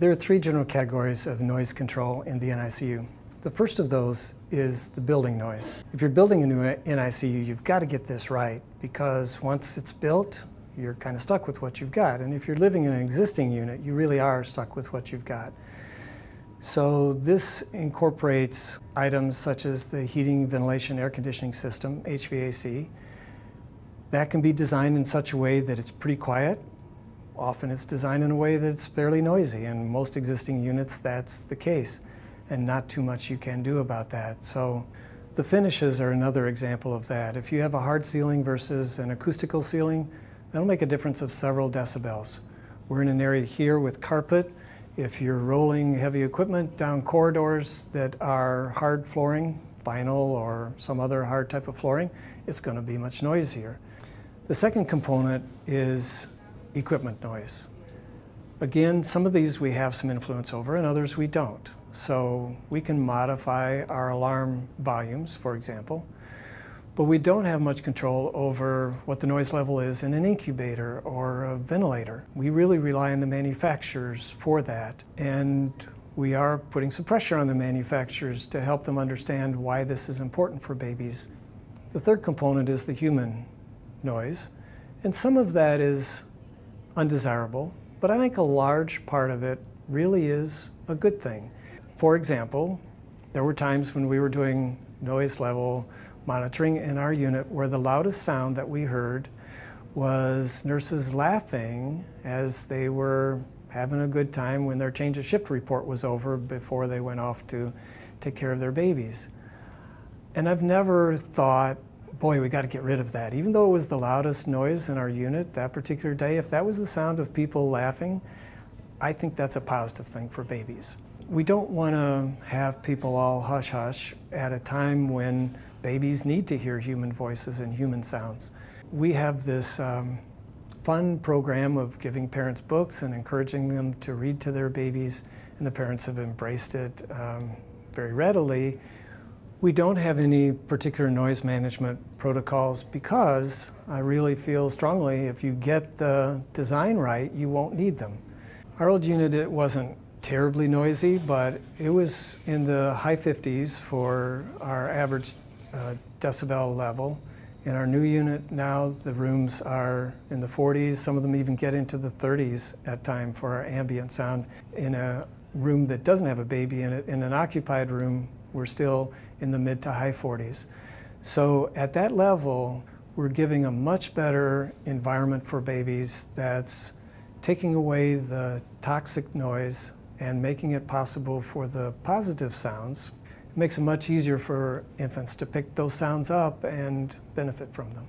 There are three general categories of noise control in the NICU. The first of those is the building noise. If you're building a new NICU, you've got to get this right, because once it's built, you're kind of stuck with what you've got. And if you're living in an existing unit, you really are stuck with what you've got. So this incorporates items such as the heating, ventilation, air conditioning system, HVAC. That can be designed in such a way that it's pretty quiet. Often it's designed in a way that's fairly noisy. In most existing units, that's the case, and not too much you can do about that. So the finishes are another example of that. If you have a hard ceiling versus an acoustical ceiling, that'll make a difference of several decibels. We're in an area here with carpet. If you're rolling heavy equipment down corridors that are hard flooring, vinyl or some other hard type of flooring, it's going to be much noisier. The second component is equipment noise. Again, some of these we have some influence over and others we don't. So we can modify our alarm volumes, for example, but we don't have much control over what the noise level is in an incubator or a ventilator. We really rely on the manufacturers for that, and we are putting some pressure on the manufacturers to help them understand why this is important for babies. The third component is the human noise, and some of that is undesirable, but I think a large part of it really is a good thing. For example, there were times when we were doing noise level monitoring in our unit where the loudest sound that we heard was nurses laughing as they were having a good time when their change of shift report was over before they went off to take care of their babies. And I've never thought, boy, we got to get rid of that. Even though it was the loudest noise in our unit that particular day, if that was the sound of people laughing, I think that's a positive thing for babies. We don't want to have people all hush-hush at a time when babies need to hear human voices and human sounds. We have this fun program of giving parents books and encouraging them to read to their babies, and the parents have embraced it very readily. We don't have any particular noise management protocols because I really feel strongly if you get the design right, you won't need them. Our old unit, it wasn't terribly noisy, but it was in the high 50s for our average decibel level. In our new unit now, the rooms are in the 40s. Some of them even get into the 30s at time for our ambient sound. In a room that doesn't have a baby in it, in an occupied room, we're still in the mid to high 40s. So at that level, we're giving a much better environment for babies that's taking away the toxic noise and making it possible for the positive sounds. It makes it much easier for infants to pick those sounds up and benefit from them.